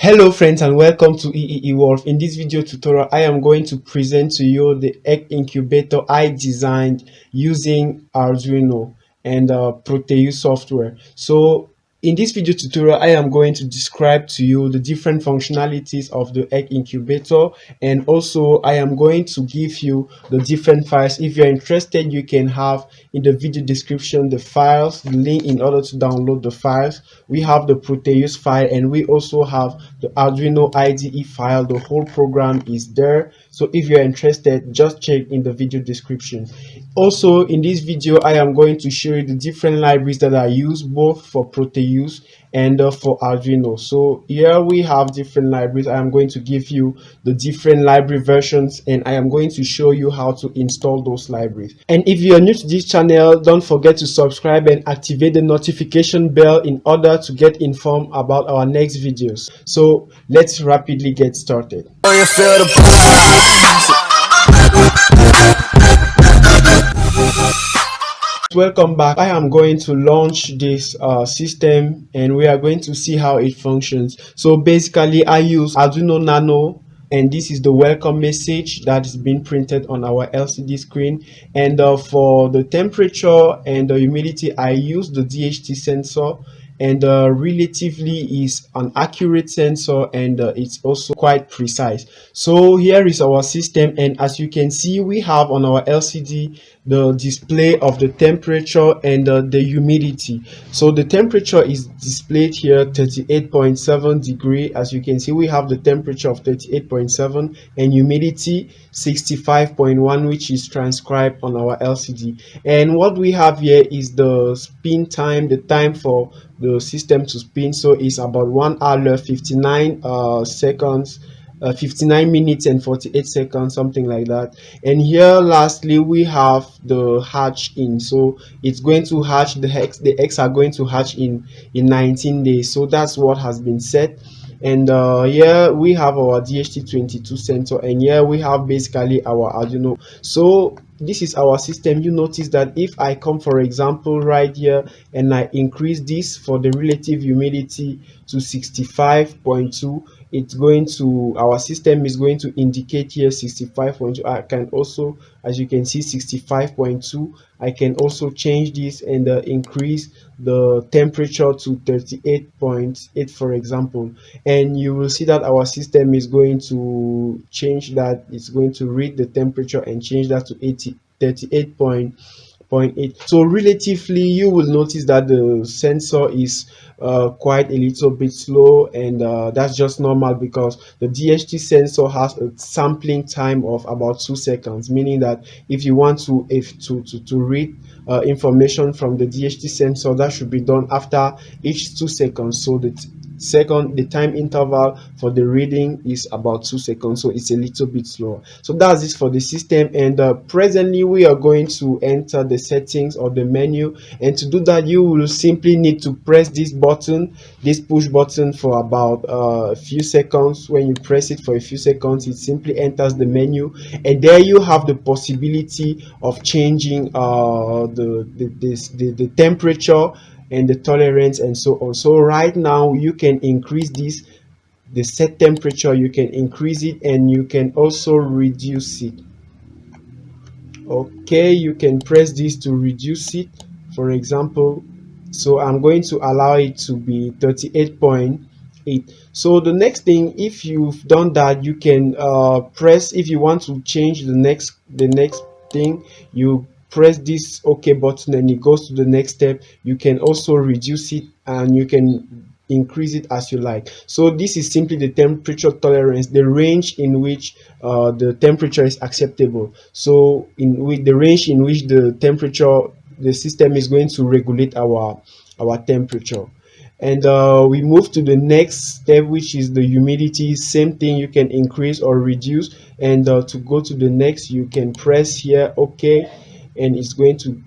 Hello friends and welcome to eeewolf. In this video tutorial I am going to present to you the egg incubator I designed using Arduino and Proteus software. So in this video tutorial I am going to describe to you the different functionalities of the egg incubator, and also I am going to give you the different files. If you're interested, you can have in the video description the files, the link in order to download the files. We have the Proteus file and we also have the Arduino IDE file. The whole program is there, so if you're interested, just check in the video description. Also in this video I am going to show you the different libraries that I use both for Proteus and for Arduino. So here we have different libraries. I am going to give you the different library versions and I am going to show you how to install those libraries. And if you are new to this channel, don't forget to subscribe and activate the notification bell in order to get informed about our next videos. So let's rapidly get started. Welcome back. I am going to launch this system and we are going to see how it functions. So basically I use Arduino Nano, and this is the welcome message that is being printed on our LCD screen. And for the temperature and the humidity I use the DHT sensor, and relatively is an accurate sensor, and it's also quite precise. So here is our system, and as you can see we have on our LCD the display of the temperature and the humidity. So the temperature is displayed here 38.7 degree. As you can see we have the temperature of 38.7 and humidity 65.1, which is transcribed on our LCD. And what we have here is the spin time, the time for the system to spin. So it's about 1 hour 59 seconds, 59 minutes and 48 seconds, something like that. And here lastly we have the hatch in. So it's going to hatch, the eggs are going to hatch in 19 days. So that's what has been set. And here we have our DHT22 sensor, and here we have basically our Arduino. So this is our system. You notice that if I come, for example, right here and I increase this for the relative humidity to 65.2, it's going to, our system is going to indicate here 65.2. I can also, as you can see, 65.2. I can also change this and increase the temperature to 38.8, for example, and you will see that our system is going to change that. It's going to read the temperature and change that to 38.8. So relatively you will notice that the sensor is quite a little bit slow, and that's just normal because the DHT sensor has a sampling time of about 2 seconds, meaning that if you want to read information from the DHT sensor, that should be done after each 2 seconds. So the time interval for the reading is about 2 seconds, so it's a little bit slower. So that's it for the system. And presently we are going to enter the settings or the menu, and to do that you will simply need to press this button, this push button, for about a few seconds. When you press it for a few seconds, it simply enters the menu, and there you have the possibility of changing the temperature and the tolerance and so on. So right now you can increase this, the set temperature, you can increase it, and you can also reduce it. Okay, you can press this to reduce it, for example. So I'm going to allow it to be 38.8. so the next thing, if you've done that, you can press, if you want to change the next thing, you press this OK button and it goes to the next step. You can also reduce it and you can increase it as you like. So this is simply the temperature tolerance, the range in which the temperature is acceptable. So with the range in which the temperature, the system is going to regulate our temperature. And we move to the next step, which is the humidity. Same thing, you can increase or reduce. And to go to the next, you can press here OK, and it's going to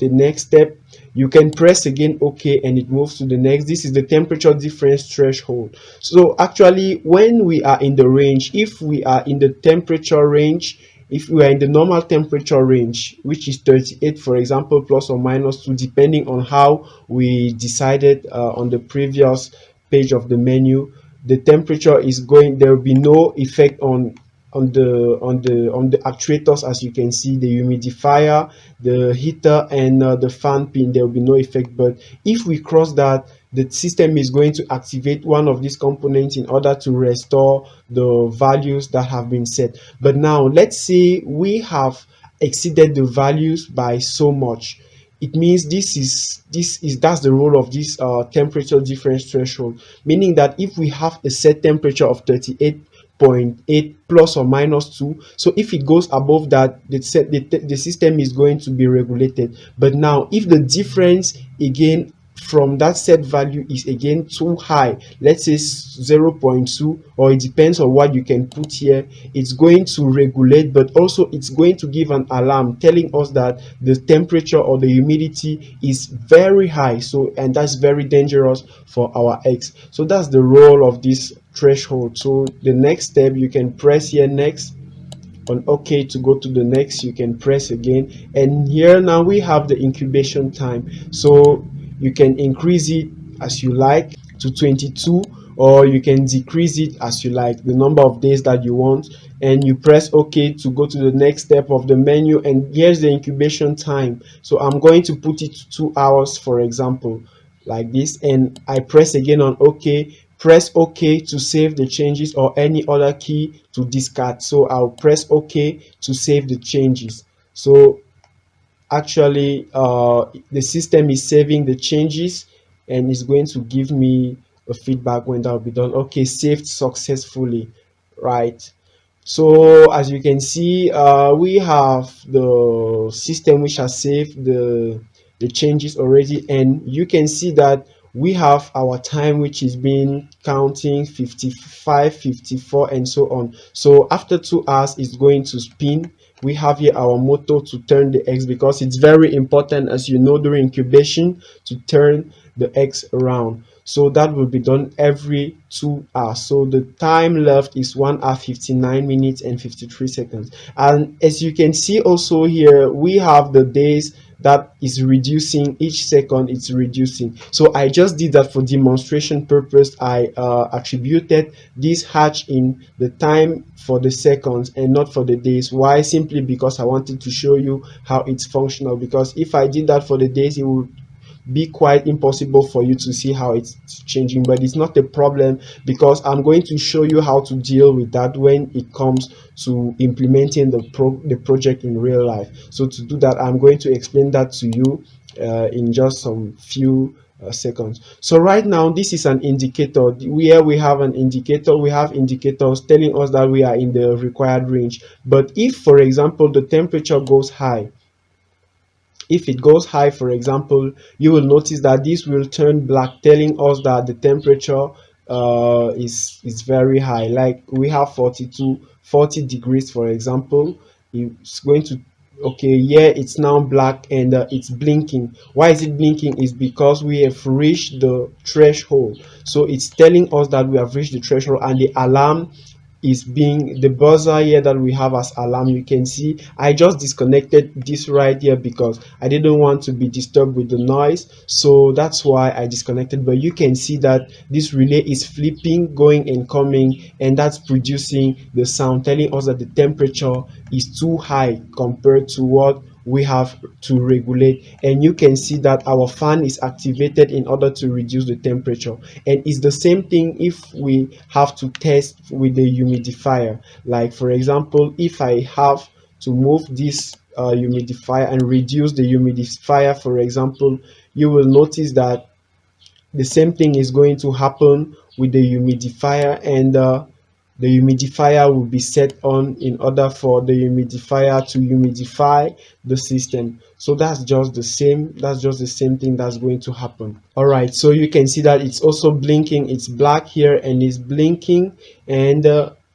the next step. You can press again OK and it moves to the next. This is the temperature difference threshold. So actually when we are in the range, if we are in the temperature range, if we are in the normal temperature range, which is 38, for example, plus or minus 2, depending on how we decided on the previous page of the menu, the temperature is going, there will be no effect on the actuators. As you can see, the humidifier, the heater, and the fan pin, there will be no effect. But if we cross that, the system is going to activate one of these components in order to restore the values that have been set. But now let's say we have exceeded the values by so much. It means that's the role of this temperature difference threshold, meaning that if we have a set temperature of 38.8 plus or minus 2, so if it goes above that, the system is going to be regulated. But now if the difference again from that set value is again too high, let's say 0.2, or it depends on what you can put here, it's going to regulate, but also it's going to give an alarm telling us that the temperature or the humidity is very high. So, and that's very dangerous for our eggs. So that's the role of this threshold. So the next step, you can press here next. On OK to go to the next, you can press again, and here now we have the incubation time. So you can increase it as you like to 22, or you can decrease it as you like, the number of days that you want, and you press OK to go to the next step of the menu. And here's the incubation time. So I'm going to put it to 2 hours, for example, like this, and I press again on OK. Press OK to save the changes, or any other key to discard. So I'll press OK to save the changes. So actually the system is saving the changes, and it's going to give me a feedback when that will be done. Okay, saved successfully, right? So as you can see, we have the system which has saved the changes already, and you can see that we have our time which is being counting 55, 54, and so on. So after 2 hours, it's going to spin. We have here our motor to turn the eggs, because it's very important, as you know, during incubation to turn the eggs around. So that will be done every 2 hours. So the time left is 1 hour 59 minutes and 53 seconds. And as you can see also here, we have the days that is reducing. Each second it's reducing. So I just did that for demonstration purpose. I attributed this hatch in the time for the seconds and not for the days. Why? Simply because I wanted to show you how it's functional, because if I did that for the days, it would be quite impossible for you to see how it's changing. But it's not a problem, because I'm going to show you how to deal with that when it comes to implementing the project in real life. So to do that, I'm going to explain that to you in just some few seconds. So right now, this is an indicator. Where we have an indicator, we have indicators telling us that we are in the required range. But if, for example, the temperature goes high, if it goes high, for example, you will notice that this will turn black, telling us that the temperature is very high. Like we have 40 degrees, for example. It's going to, okay, yeah, it's now black, and it's blinking. Why is it blinking? Is because we have reached the threshold. So it's telling us that we have reached the threshold, and the alarm is being, the buzzer here that we have as alarm, you can see I just disconnected this right here because I didn't want to be disturbed with the noise. So that's why I disconnected. But you can see that this relay is flipping, going and coming, and that's producing the sound telling us that the temperature is too high compared to what we have to regulate. And you can see that our fan is activated in order to reduce the temperature. And it's the same thing if we have to test with the humidifier. Like for example, if I have to move this humidifier and reduce the humidifier, for example, you will notice that the same thing is going to happen with the humidifier, and the humidifier will be set on in order for the humidifier to humidify the system. So that's just the same thing that's going to happen. All right, so you can see that it's also blinking. It's black here and it's blinking, and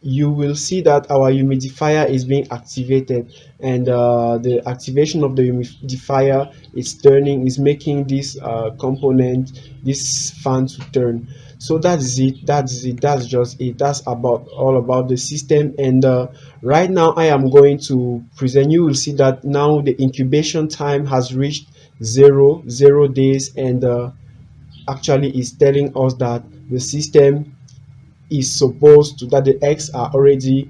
you will see that our humidifier is being activated, and the activation of the humidifier is making this component, this fan, to turn. So that's just it. That's about all about the system. And right now I am going to present. You will see that now the incubation time has reached 0 0 days, and actually is telling us that the system is supposed to, that the eggs are already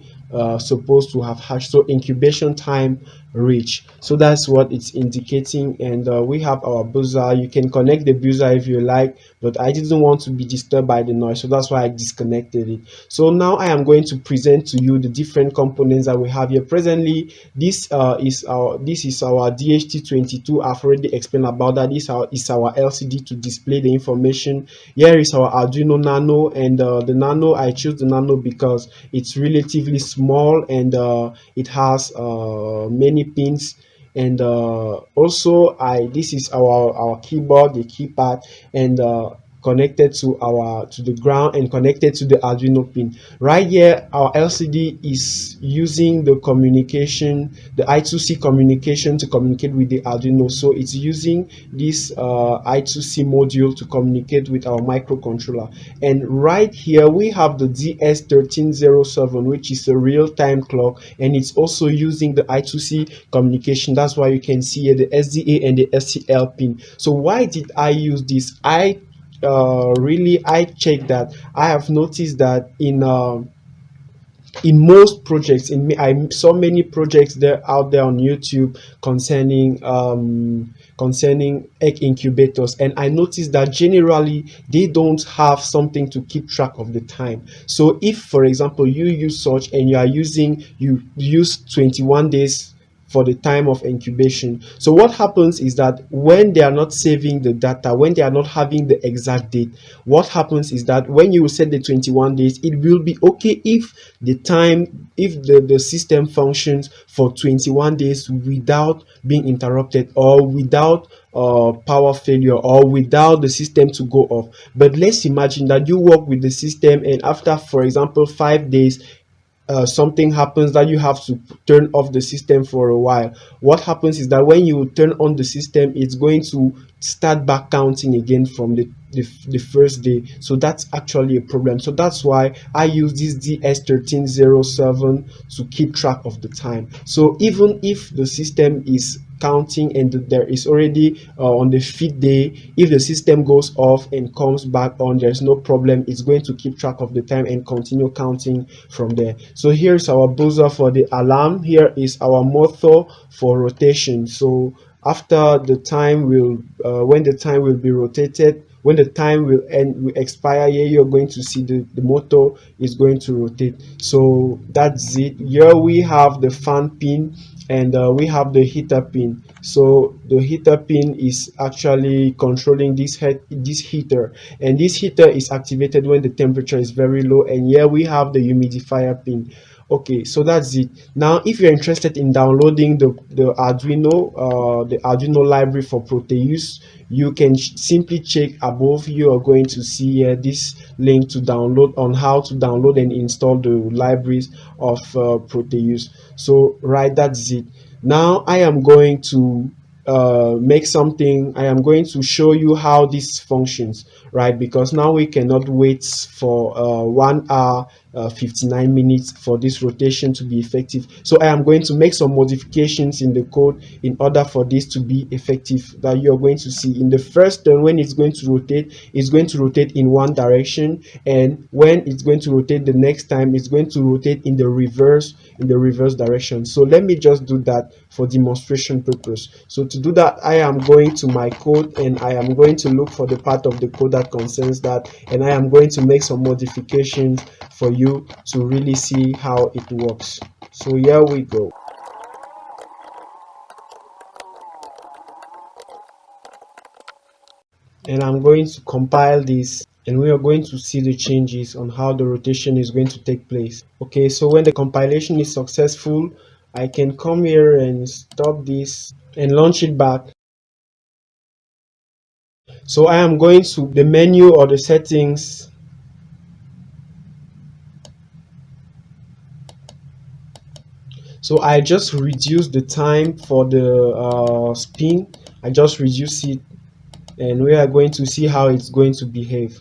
supposed to have hatched. So incubation time reach. So that's what it's indicating. And we have our buzzer. You can connect the buzzer if you like, but I didn't want to be disturbed by the noise, so that's why I disconnected it. So now I am going to present to you the different components that we have here. Presently, this is our DHT22. I've already explained about that. This is our LCD to display the information. Here is our Arduino Nano, and the Nano, I choose the Nano because it's relatively small, and it has many pins. And also, this is our keyboard, the keypad, and connected to the ground and connected to the Arduino pin. Right here, our LCD is using the communication, the I2C communication, to communicate with the Arduino. So it's using this I2C module to communicate with our microcontroller. And right here we have the DS1307, which is a real-time clock, and it's also using the I2C communication. That's why you can see here the SDA and the SCL pin. So why did I use this? I checked that. I have noticed that in most projects, I saw many projects there out there on YouTube concerning concerning egg incubators, and I noticed that generally they don't have something to keep track of the time. So if, for example, you use such and you use 21 days for the time of incubation. So what happens is that when they are not saving the data, when they are not having the exact date, what happens is that when you set the 21 days, it will be okay if the system functions for 21 days without being interrupted, or without power failure, or without the system to go off. But let's imagine that you work with the system, and after, for example, 5 days, something happens that you have to turn off the system for a while. What happens is that when you turn on the system, it's going to start back counting again from the first day. So that's actually a problem. So that's why I use this DS1307 to keep track of the time. So even if the system is counting and there is already on the fifth day, if the system goes off and comes back on, there's no problem. It's going to keep track of the time and continue counting from there. So here's our buzzer for the alarm. Here is our motor for rotation. So after the time will when the time will be rotated, when the time will expire, here you're going to see the motor is going to rotate. So that's it. Here we have the fan pin, and we have the heater pin. So the heater pin is actually controlling this heater, and this heater is activated when the temperature is very low. And here we have the humidifier pin. Okay, so that's it. Now if you're interested in downloading the Arduino library for Proteus, you can simply check above. You are going to see here this link to download, on how to download and install the libraries of Proteus. So right, that's it. Now I am going to make something. I am going to show you how this functions, right? Because now we cannot wait for 1 hour 59 minutes for this rotation to be effective. So I am going to make some modifications in the code in order for this to be effective, that you're going to see. In the first turn, when it's going to rotate, it's going to rotate in one direction, and when it's going to rotate the next time, it's going to rotate in the reverse direction. So let me just do that for demonstration purpose. So to do that, I am going to my code, and I am going to look for the part of the code that concerns that, and I am going to make some modifications for you to really see how it works. So here we go. And I'm going to compile this, and we are going to see the changes on how the rotation is going to take place. Okay, so when the compilation is successful, I can come here and stop this and launch it back. So I am going to the menu or the settings. So I just reduce the time for the spin. I just reduce it, and we are going to see how it's going to behave.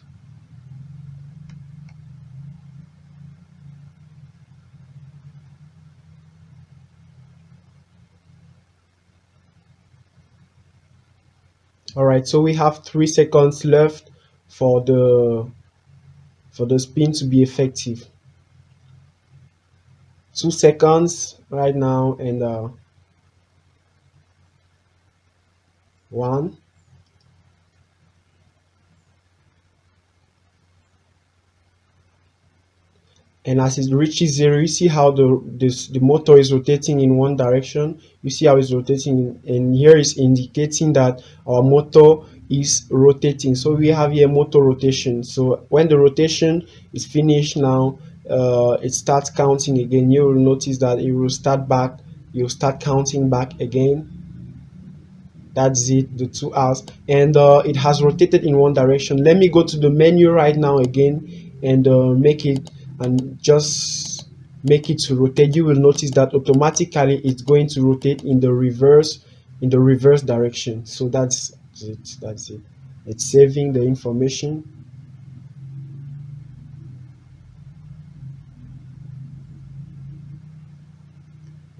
All right, so we have 3 seconds left for the for the spin to be effective. 2 seconds right now, and 1. And as it reaches 0, you see how the motor is rotating in one direction. You see how it's rotating, and here is indicating that our motor is rotating. So we have here motor rotation. So when the rotation is finished now, it starts counting again. You will notice that it will start back. You'll start counting back again. That's it, the 2 hours, and it has rotated in one direction. Let me go to the menu right now again, and make it, and just make it to rotate. You will notice that automatically it's going to rotate in the reverse direction. So that's it. It's saving the information,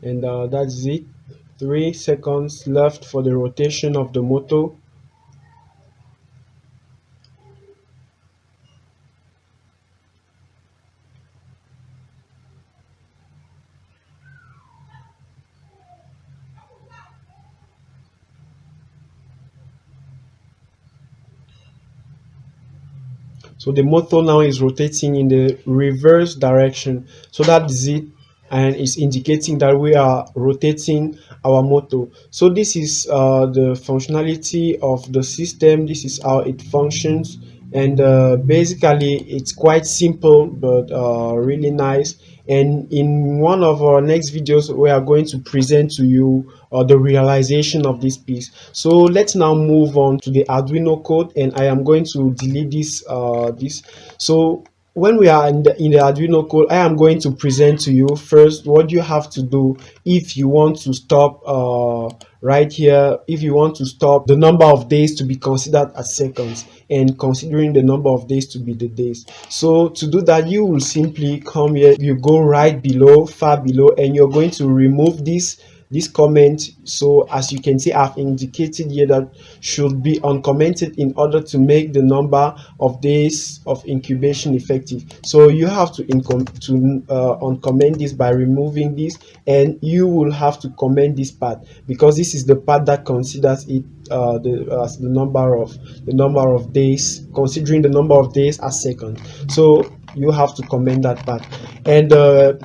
and that's it. 3 seconds left for the rotation of the motor. So the motor now is rotating in the reverse direction. So that is it, and it's indicating that we are rotating our motor. So this is the functionality of the system. This is how it functions, and basically it's quite simple, but really nice. And in one of our next videos, we are going to present to you the realization of this piece. So let's now move on to the Arduino code, and I am going to delete this. So when we are in the Arduino code, I am going to present to you first what you have to do if you want to stop right here, if you want to stop the number of days to be considered as seconds, and considering the number of days to be the days. So to do that, you will simply come here, you go right below, far below, and you're going to remove this comment. So as you can see, I've indicated here that should be uncommented in order to make the number of days of incubation effective. So you have to uncomment this by removing this, and you will have to comment this part, because this is the part that considers it as the number of days, considering the number of days as seconds. So you have to comment that part. And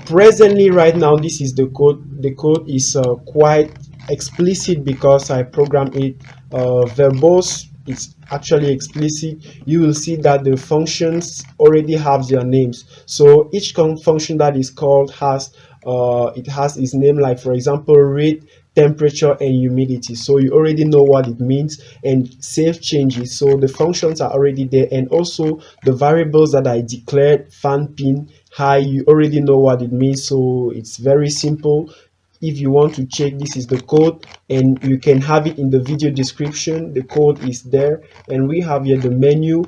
presently right now, this is the code. The code is quite explicit because I programmed it verbose. It's actually explicit. You will see that the functions already have their names. So each function that is called has it has its name, like for example rate, temperature, and humidity. So you already know what it means, and save changes. So the functions are already there, and also the variables that I declared, fan pin, high, you already know what it means. So it's very simple. If you want to check, this is the code, and you can have it in the video description. The code is there, and we have here the menu,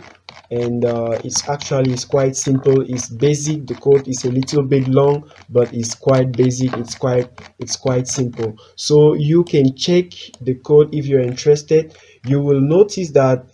and it's quite simple. It's basic. The code is a little bit long, but it's quite basic. It's quite simple. So you can check the code if you're interested. You will notice that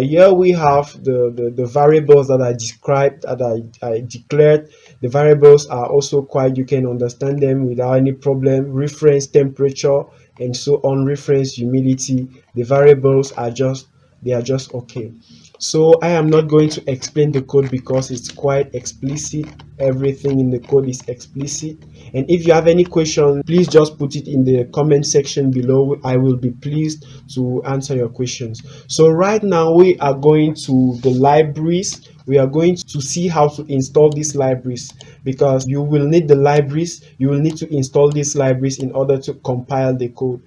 here we have the variables that I described, that I declared. The variables are also quite, you can understand them without any problem. Reference temperature and so on, reference humidity, the variables are just, they are just okay. So I am not going to explain the code because it's quite explicit. Everything in the code is explicit, and if you have any question, please just put it in the comment section below. I will be pleased to answer your questions. So right now we are going to the libraries. We are going to see how to install these libraries, because you will need the libraries. You will need to install these libraries in order to compile the code.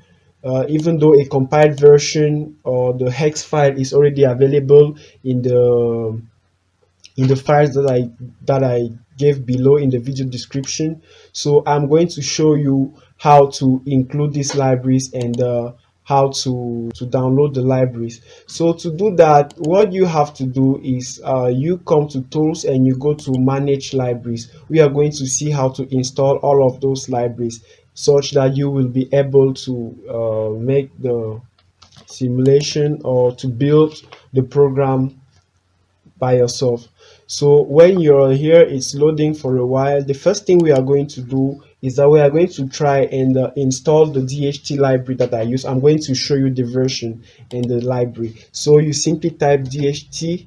Even though a compiled version or the hex file is already available in the files that I gave below in the video description. So I'm going to show you how to include these libraries, and how to download the libraries. So to do that, what you have to do is you come to tools and you go to manage libraries. We are going to see how to install all of those libraries, such that you will be able to make the simulation or to build the program by yourself. So when you're here, it's loading for a while. The first thing we are going to do is that we are going to try and install the DHT library that I use. I'm going to show you the version and the library. So you simply type DHT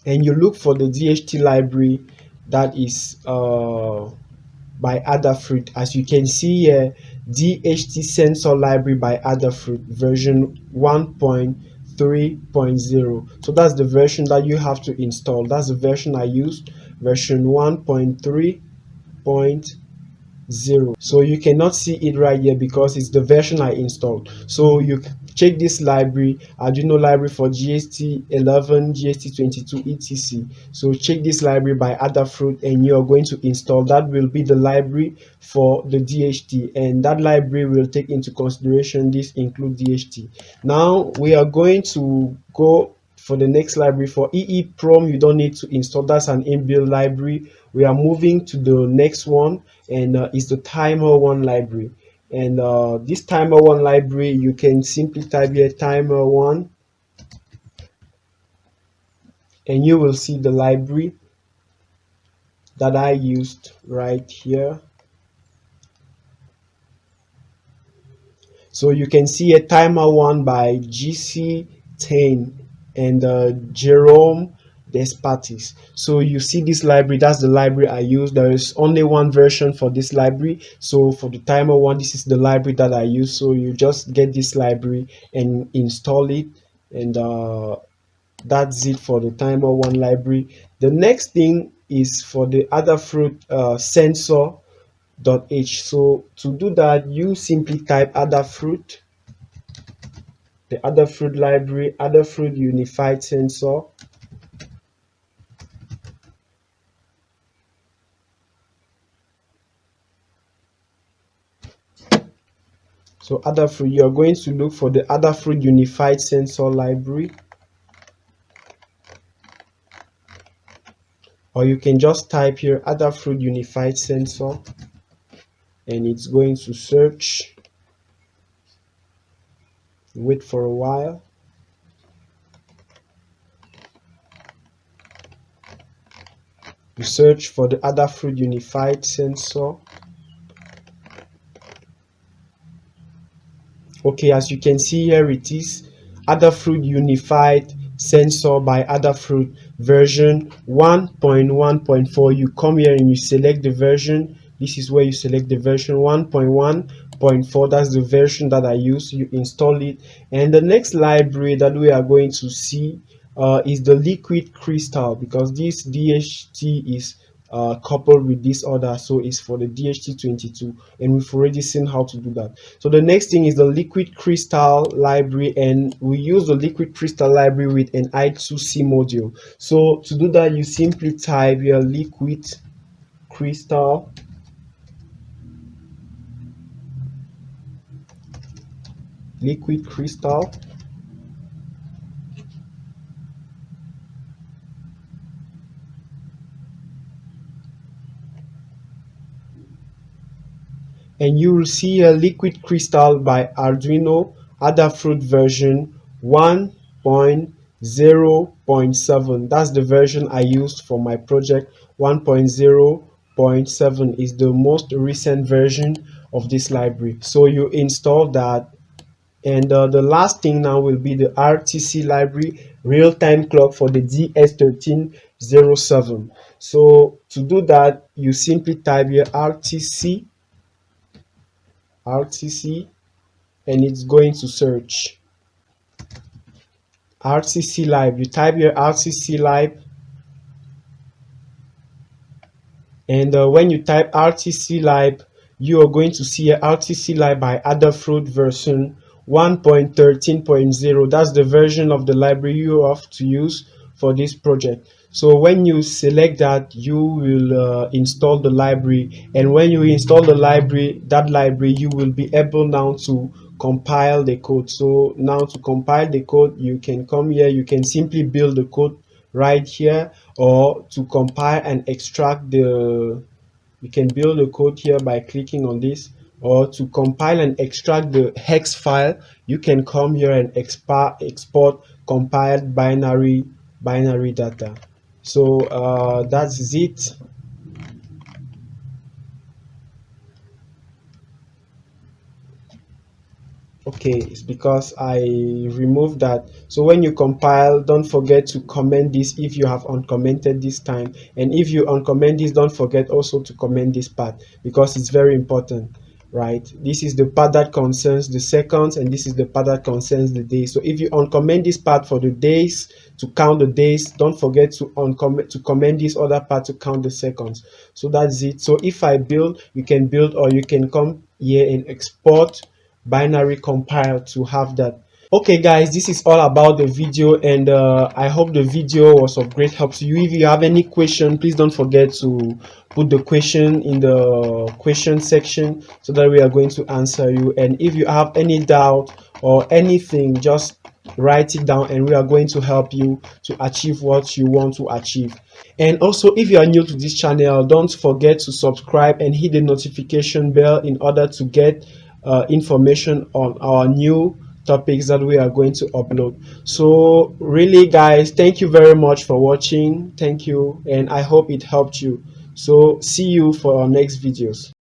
and you look for the DHT library that is by Adafruit. As you can see here, DHT sensor library by Adafruit version 1.3.0. So that's the version that you have to install. That's the version I used, version 1.3.0. So you cannot see it right here because it's the version I installed. So you check this library, Arduino library for GST11, GST22, etc. So check this library by Adafruit and you are going to install. That will be the library for the DHT, and that library will take into consideration this include DHT. Now we are going to go for the next library. For eeeprom, you don't need to install, that's an inbuilt library. We are moving to the next one, and it's the timer one library. And this timer one library, you can simply type here timer one and you will see the library that I used right here. So you can see a timer one by GC10 and Jerome Despatis. So you see this library, that's the library I use. There is only one version for this library. So for the timer one, this is the library that I use. So you just get this library and install it, and that's it for the timer one library. The next thing is for the Adafruit sensor.h. So to do that, you simply type Adafruit, the Adafruit library, Adafruit unified sensor. So Adafruit, you are going to look for the Adafruit unified sensor library, or you can just type here Adafruit unified sensor and it's going to search. Wait for a while. You search for the Adafruit unified sensor. Okay, as you can see here, it is Adafruit unified sensor by Adafruit version 1.1.4. You come here and you select the version. This is where you select the version 1.1.4. That's the version that I use. You install it, and the next library that we are going to see is the liquid crystal, because this DHT is coupled with this other, so it's for the DHT22, and we've already seen how to do that. So the next thing is the liquid crystal library, and we use the liquid crystal library with an I2C module. So to do that, you simply type your crystal liquid crystal, and you will see a liquid crystal by Arduino Adafruit version 1.0.7. That's the version I used for my project. 1.0.7 is the most recent version of this library. So you install that, and the last thing now will be the RTC library, real-time clock for the DS1307. So to do that, you simply type here RTC, and it's going to search RTC Live. You type here RTC Live, and when you type RTC Live, you are going to see a RTC Live by Adafruit version 1.13.0. That's the version of the library you have to use for this project. So when you select that, you will install the library, and when you install the library, you will be able now to compile the code. So now to compile the code, you can come here, you can simply build the code right here, or to compile and extract the, you can build a code here by clicking on this, or to compile and extract the hex file, you can come here and export compiled binary data. So that's it. Okay, it's because I removed that. So when you compile, don't forget to comment this if you have uncommented this time, and if you uncomment this, don't forget also to comment this part, because it's very important, right? This is the part that concerns the seconds, and this is the part that concerns the days. So if you uncomment this part for the days, to count the days, don't forget to uncomment to comment this other part to count the seconds. So that's it. So if I build, you can build, or you can come here and export binary compile to have that. Okay guys, this is all about the video, and I hope the video was of great help to you. If you have any question, please don't forget to put the question in the question section so that we are going to answer you. And if you have any doubt or anything, just write it down and we are going to help you to achieve what you want to achieve. And also, if you are new to this channel, don't forget to subscribe and hit the notification bell in order to get information on our new topics that we are going to upload. So really guys, thank you very much for watching. Thank you, and I hope it helped you. So see you for our next videos.